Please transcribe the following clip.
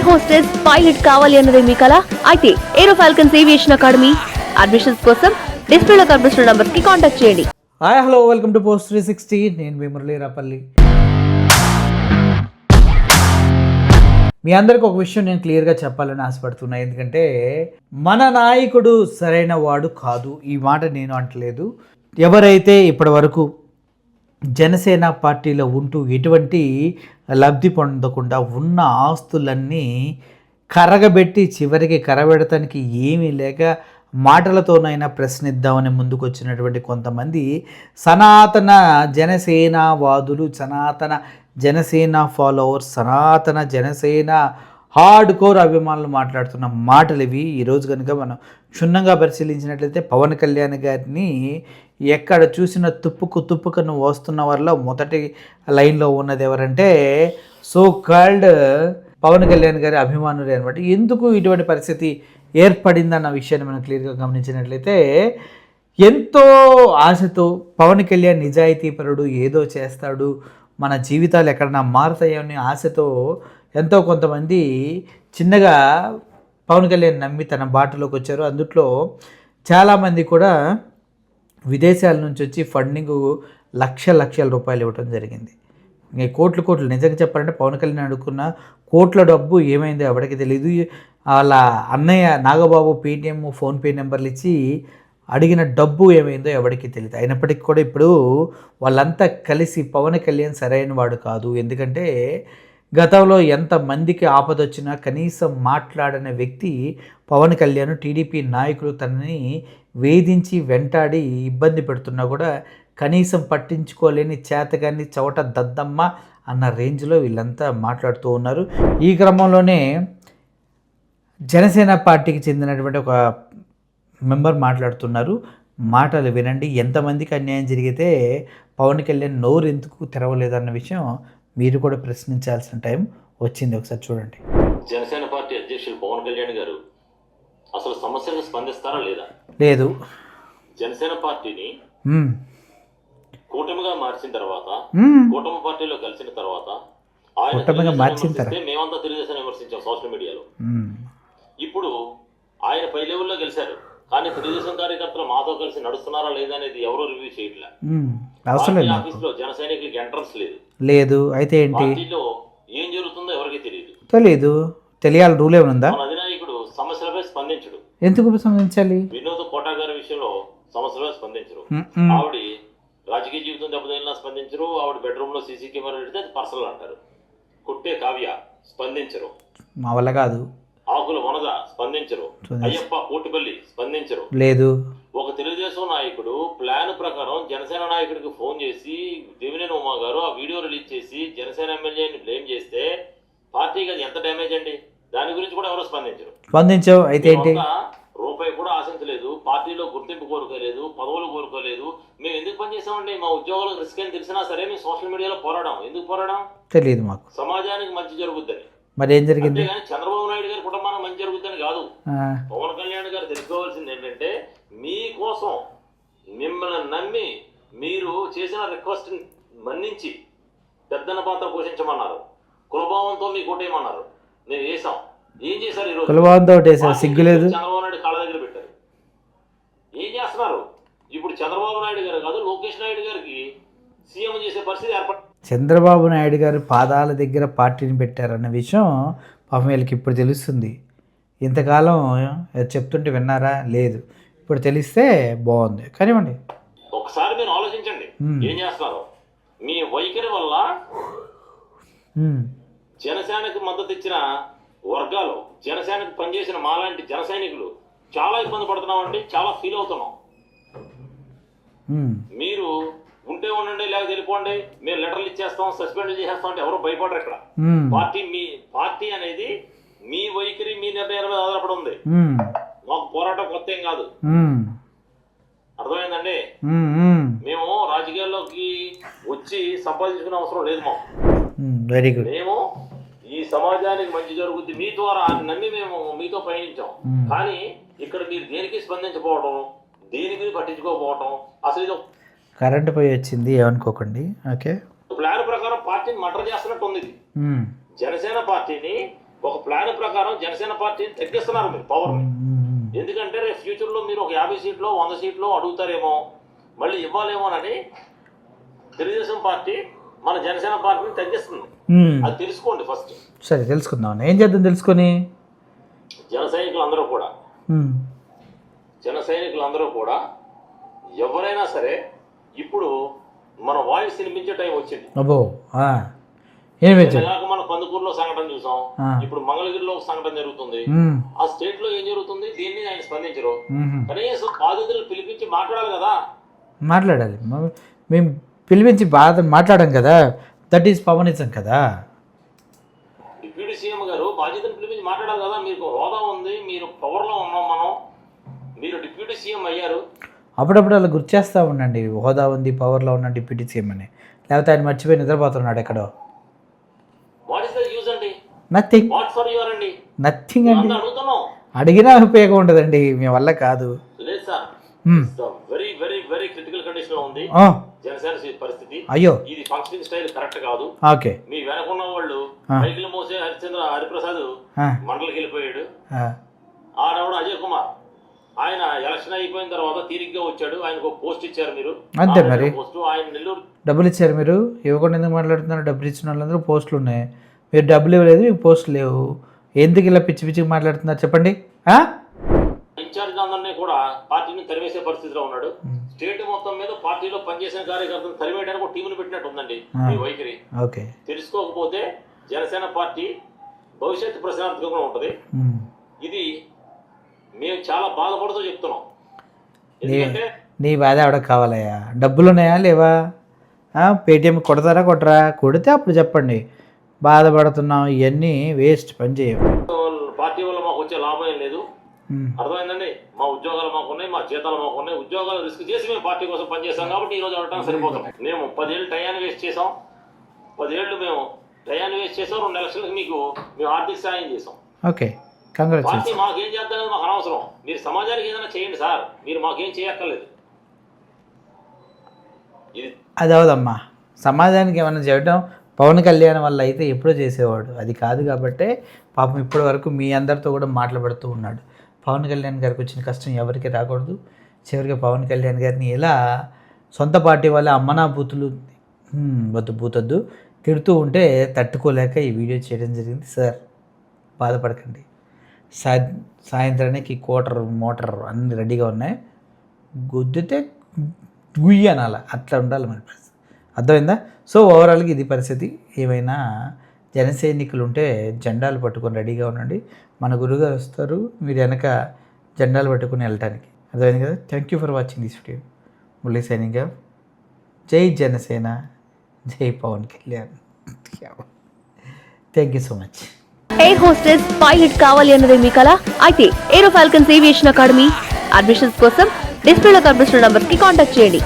Hostess pilot కావాలి అన్నదే మీ కల అయితే aero falcons aviation academy admissions కోసం డిస్ప్లేలో కనిపిస్తున్న నంబర్ కి కాంటాక్ట్ చేయండి. Hi hello welcome to post 360. నేను మీ మురళీరాపల్లి. మీ అందరికి ఒక విషయం నేను క్లియర్గా చెప్పాలని ఆశపడుతున్నా. ఎందుకంటే మన నాయకుడు సరైన వాడు కాదు, ఈ మాట నేను అంటలేదు. ఎవరైతే ఇప్పటి వరకు జనసేన పార్టీలో ఉంటూ ఎటువంటి లబ్ధి పొందకుండా ఉన్న ఆస్తులన్నీ కరగబెట్టి చివరికి కరబెడటానికి ఏమీ లేక మాటలతోనైనా ప్రశ్నిద్దామని ముందుకు వచ్చినటువంటి కొంతమంది సనాతన జనసేనవాదులు, సనాతన జనసేన ఫాలోవర్స్, సనాతన జనసేన హార్డ్ కోర్ అభిమానులు మాట్లాడుతున్న మాటలు ఇవి. ఈరోజు కనుక మనం క్షుణ్ణంగా పరిశీలించినట్లయితే పవన్ కళ్యాణ్ గారిని ఎక్కడ చూసిన తుప్పుకను వస్తున్న వారిలో మొదటి లైన్లో ఉన్నది ఎవరంటే సో కాల్డ్ పవన్ కళ్యాణ్ గారి అభిమానులే అనమాట. ఎందుకు ఇటువంటి పరిస్థితి ఏర్పడిందన్న విషయాన్ని మనం క్లియర్గా గమనించినట్లయితే ఎంతో ఆశతో పవన్ కళ్యాణ్ నిజాయితీపరుడు, ఏదో చేస్తాడు, మన జీవితాలు ఎక్కడన్నా మారుతాయని ఆశతో ఎంతో కొంతమంది చిన్నగా పవన్ కళ్యాణ్ నమ్మి తన బాటలోకి వచ్చారు. అందుట్లో చాలామంది కూడా విదేశాల నుంచి వచ్చి ఫండింగ్ లక్షల రూపాయలు ఇవ్వడం జరిగింది. కోట్లు నిజంగా చెప్పాలంటే పవన్ కళ్యాణ్ అడుగుకున్న కోట్ల డబ్బు ఏమైందో ఎవరికి తెలియదు. వాళ్ళ అన్నయ్య నాగబాబు పేటిఎం ఫోన్పే నెంబర్లు ఇచ్చి అడిగిన డబ్బు ఏమైందో ఎవరికి తెలియదు. అయినప్పటికీ కూడా ఇప్పుడు వాళ్ళంతా కలిసి పవన్ కళ్యాణ్ సరైన వాడు కాదు, ఎందుకంటే గతంలో ఎంతమందికి ఆపదొచ్చినా కనీసం మాట్లాడని వ్యక్తి పవన్ కళ్యాణ్. టీడీపీ నాయకులు తనని వేధించి వెంటాడి ఇబ్బంది పెడుతున్నా కూడా కనీసం పట్టించుకోలేని చేతగాని చవట దద్దమ్మ అన్న రేంజ్లో వీళ్ళంతా మాట్లాడుతూ ఉన్నారు. ఈ క్రమంలోనే జనసేన పార్టీకి చెందినటువంటి ఒక మెంబర్ మాట్లాడుతున్నారు. మాటలు వినండి. ఎంతమందికి అన్యాయం జరిగితే పవన్ కళ్యాణ్ నోరు ఎందుకు తెరవలేదన్న విషయం మీరు కూడా ప్రశ్నించాల్సిన టైం వచ్చింది. ఒకసారి చూడండి. జనసేన పార్టీ అధ్యక్షులు పవన్ కళ్యాణ్ గారు అసలు సమస్యలకు స్పందిస్తారా లేదా? లేదు. జనసేన పార్టీని కూటమిగా మార్చిన తర్వాత, కూటమి పార్టీలో కలిసిన తర్వాత మేమంతా తెలుగుదేశం విమర్శించాం సోషల్ మీడియాలో. ఇప్పుడు ఆయన పై లెవెల్లో గెలిచారు, కానీ తెలుగుదేశం కార్యకర్తలు మాతో కలిసి నడుస్తున్నారా లేదా అనేది ఎవరూ రివ్యూ చేయట్లేదు. ఆఫీస్ లో జన సైనికులకి ఎంట్రన్స్ లేదు. అయితే ఏంటి, పార్టీలో ఏం జరుగుతుందో ఎవరికి తెలియదు. తెలియాలి రూల్ ఏమైనా ఉందా? మన అధినాయకుడు సమస్యలపై స్పందించడు. ఎందుకు స్పందించాలి? వినోద్ కోటా గారి విషయంలో సమస్యలపై స్పందించరు. ఆవిడ రాజకీయ జీవితం దెబ్బతగిలినా స్పందించరు. ఆవిడ బెడ్రూమ్ లో సీసీ కెమెరా పెడితే అది పర్సనల్ అంటారు. కుట్టే కావ్య స్పందించరు. మా వల్ల కాదు. ఆకుల వనద స్పందించరు. అయ్యప్ప కోటిపల్లి స్పందించరు. లేదు. ఒక తెలుగుదేశం నాయకుడు ప్లాన్ ప్రకారం జనసేన నాయకుడికి ఫోన్ చేసి దేవినేని ఉమా గారు ఆ వీడియో రిలీజ్ చేసి జనసేన ఎమ్మెల్యేని బ్లేమ్ చేస్తే పార్టీకి అది ఎంత డ్యామేజ్ అండి. దాని గురించి కూడా ఎవరు స్పందించవు. అయితే ఏంటి, రూపాయి కూడా ఆశించలేదు, పార్టీలో గుర్తింపు కోరుకోలేదు, పదవులు కోరుకోలేదు. మేము ఎందుకు పనిచేసామండి? మా ఉద్యోగాలకు రిస్క్ అని తెలిసినా సరే మేము సోషల్ మీడియాలో పోరాడాం. ఎందుకు పోరాడాం తెలియదు మాకు. సమాజానికి మంచి జరుగుద్దని. మరి ఏం జరిగింది? చంద్రబాబు నాయుడు గారి కుటుంబానికి మంచి జరుగుతుందని కాదు. పవన్ కళ్యాణ్ గారు తెలుసుకోవాల్సింది ఏంటంటే, మీకోసం మిమ్మల్ని నమ్మి మీరు చేసిన రిక్వెస్ట్ మన్నించి పెద్దన్న పాత్ర పోషించమన్నారు. కులభావంతో మీకు ఓటేయమన్నారు. మేము వేసాం. ఏం చేశారు? ఈరోజు కులభావంతో సిగ్గులేదు. చంద్రబాబు నాయుడు కాళ్ళ దగ్గర పెట్టారు. ఏం చేస్తున్నారు? ఇప్పుడు చంద్రబాబు నాయుడు గారు కాదు, లోకేష్ నాయుడు గారికి సీఎం చేసే పరిస్థితి ఏర్పడి చంద్రబాబు నాయుడు గారు పాదాల దగ్గర పార్టీని పెట్టారన్న విషయం పాపం వీళ్ళకి ఇప్పుడు తెలుస్తుంది. ఇంతకాలం చెప్తుంటే విన్నారా? లేదు. ఇప్పుడు తెలిస్తే బాగుంది. కానివ్వండి, ఒకసారి మీరు ఆలోచించండి ఏం చేస్తున్నారు. మీ వైఖరి వల్ల జనసేనకు మద్దతు ఇచ్చిన వర్గాలు, జనసేనకు పనిచేసిన మాలాంటి జన సైనికులు చాలా ఇబ్బంది పడుతున్నామండి. చాలా ఫీల్ అవుతున్నాం. మీరు ఉంటే ఉండండి, లేకపోతే వెళ్ళిపోండి, మేము లెటర్లు ఇచ్చేస్తాం, సస్పెండ్ చేసేస్తాం అంటే ఎవరు భయపడరు. ఇక్కడ పార్టీ అనేది మీ వైఖరి, మీ నిర్ణయాల మీద ఆధారపడి ఉంది. మాకు పోరాటం కొత్త ఏం కాదు. అర్థమైందండి? మేము రాజకీయాల్లోకి వచ్చి సంపాదించుకునే అవసరం లేదు మాకు. Very good. మేము ఈ సమాజానికి మంచి జరుగుద్ది మీ ద్వారా నమ్మి మేము మీతో పయనించాం. కానీ ఇక్కడ మీరు దేనికి స్పందించకపోవడం, దేనికి పట్టించుకోకపోవడం, అసలు ఇది కరెంట్ పోయి వచ్చింది ఏమనుకోకండి. ఓకే, ప్లాన్ ప్రకారం పార్టీని మటర్ చేస్తున్నట్టు ఉంది. జనసేన పార్టీని ఒక ప్లాన్ ప్రకారం జనసేన పార్టీని తగ్గిస్తున్నారు మీరు పవర్. ఎందుకంటే రేపు ఫ్యూచర్లో మీరు ఒక 50 సీట్లు 100 సీట్లు అడుగుతారేమో, మళ్ళీ ఇవ్వాలేమోనని తెలుగుదేశం పార్టీ మన జనసేన పార్టీని తగ్గిస్తుంది. అది తెలుసుకోండి ఫస్ట్. సరే తెలుసుకుందాం, ఏం చేద్దాం తెలుసుకొని. జన సైనికులందరూ కూడా ఎవరైనా సరే ఇప్పుడు మన వాయిస్ వినిపించే టైం వచ్చింది. అబ్బో మన కందుకూరులో సంఘటన చూసాం, ఇప్పుడు మంగళగిరిలో ఒక సంఘటన జరుగుతుంది. ఆ స్టేట్ లో ఏం జరుగుతుంది, దీన్ని ఆయన స్పందించరు. కనీసం బాధితులు పిలిపించి మాట్లాడాలి కదా. మాట్లాడాలి, మేము పిలిపించి మాట్లాడాం కదా, దట్ ఈస్ పవనిజం కదా. డిప్యూటీ సీఎం గారు బాధ్యతను పిలిపించి మాట్లాడాలి కదా. మీకు హోదా ఉంది, మీరు పవర్ లో ఉన్నాం మనం, మీరు డిప్యూటీ సీఎం అయ్యారు. అప్పుడప్పుడు అలా గుర్తు చేస్తూ ఉండండి, హోదా ఉంది పవర్లో ఉన్న డిప్యూటీ సీఎం అని. లేకపోతే ఆయన మర్చిపోయి నిద్రపోతున్నాడు ఎక్కడో. నథింగ్ నథింగ్ అండి, అడిగినా ఉపయోగం ఉండదండి, మీ వల్ల కాదు. లేదు sir, very very very critical condition లో ఉంది జనసేన పరిస్థితి. అయ్యో, ఇది ఫంక్షనింగ్ స్టైల్ కరెక్ట్ కాదు. ఓకే, మీ వెనకున్న వాళ్ళు సైకిల్ మోసే హరిప్రసాద్ మండలికి వెళ్ళిపోయాడు. ఆడవాడు అజయ్ కుమార్, ఆయన ఎలక్షన్ అయిపోయిన తర్వాత తీరిగ్గా వచ్చాడు, ఆయనకు పోస్ట్ ఇచ్చారు మీరు. అంతే మరి, పోస్ట్ ఆయన నెల్లూరు డబ్బులు ఇచ్చారు మీరు, ఇవ్వకుండా ఎందుకు మాట్లాడుతున్నారు? డబ్బులు ఇచ్చిన వాళ్ళందరూ పోస్టులు ఉన్నాయి, మీరు డబ్బులు ఇవ్వలేదు, మీకు పోస్టులు లేవు, ఎందుకు ఇలా పిచ్చి పిచ్చిగా మాట్లాడుతున్నారు చెప్పండి. ఇన్ఛార్జ్ అందరినీ కూడా పార్టీని తరివేసే పరిస్థితిలో ఉన్నాడు. స్టేట్ మొత్తం మీద పార్టీలో పనిచేసిన కార్యకర్తలు తరివేయడానికి ఒక టీమును పెట్టినట్టు ఉందండి మీ వైఖరి. ఓకే, తెలుసుకోకపోతే జనసేన పార్టీ భవిష్యత్తు ప్రశ్నార్థకంగా ఉంటుంది. ఇది మేము చాలా బాధపడుతూ చెప్తున్నాం. ఎందుకంటే నీ బాధ ఎవడకు కావాలయ్యా? డబ్బులు ఉన్నాయా లేవా? పేటిఎం కొడతారా కొట్టరా? కొడితే అప్పుడు చెప్పండి. బాధపడుతున్నాం, ఇవన్నీ వేస్ట్, పని చేయవు. పార్టీ వల్ల మాకు వచ్చే లాభం ఏం లేదు, అర్థమైందండి. మా ఉద్యోగాలు మాకు ఉన్నాయి, మా జీతాలు మాకు ఉన్నాయి. ఉద్యోగాలు రిస్క్ చేసి మేము పార్టీ కోసం పనిచేస్తాం కాబట్టి ఈ రోజు అడగడానికి సరిపోతాం. మేము 10 ఏళ్ళు టయాన్ని వేస్ట్ చేసాం, 10 ఏళ్ళు మేము టయాన్ని వేస్ట్ చేసాం. 2 ఎలక్షన్లకు మీకు మేము ఆర్థిక సాయం చేసాం. ఓకే, పార్టీ మాకేం చేద్దాం మాకు అనవసరం. మీరు సమాజానికి ఏదైనా చేయండి సార్, మీరు మాకేం చేయక్కర్లేదు. అది అవదమ్మా, సమాజానికి ఏమైనా చేయడం పవన్ కళ్యాణ్ వల్ల అయితే ఎప్పుడో చేసేవాడు, అది కాదు. కాబట్టే పాపం ఇప్పటి వరకు మీ అందరితో కూడా మాట్లాడుతూ ఉన్నాడు. పవన్ కళ్యాణ్ గారికి వచ్చిన కష్టం ఎవరికి రాకూడదు. చివరికి పవన్ కళ్యాణ్ గారిని ఎలా సొంత పార్టీ వాళ్ళ అమ్మనా బూతులు బూతొద్దు తిడుతూ ఉంటే తట్టుకోలేక ఈ వీడియో చేయడం జరిగింది. సార్ బాధపడకండి, సాయంత్రానికి మోటార్ అన్నీ రెడీగా ఉన్నాయి, గుద్దితే గుయ్యి అనాల, అట్లా ఉండాలి మన పరిస్థితి, అర్థమైందా? సో ఓవరాల్గా ఇది పరిస్థితి. ఏమైనా జన సైనికులు ఉంటే జెండాలు పట్టుకొని రెడీగా ఉండండి. మన గురుగారు వస్తారు, మీరు వెనక జెండాలు పట్టుకుని వెళ్ళటానికి, అర్థమైంది కదా. Thank you for watching this video. Murali signing off. జై జనసేన, జై Pawan Kalyan. Thank you so much. Air hostess pilot కావాలి అన్నది మీ కల అయితే aero falcons aviation academy admissions కోసం డిస్ప్లేలో కనిపిస్తున్న నంబర్స్ కి కాంటాక్ట్ చేయండి.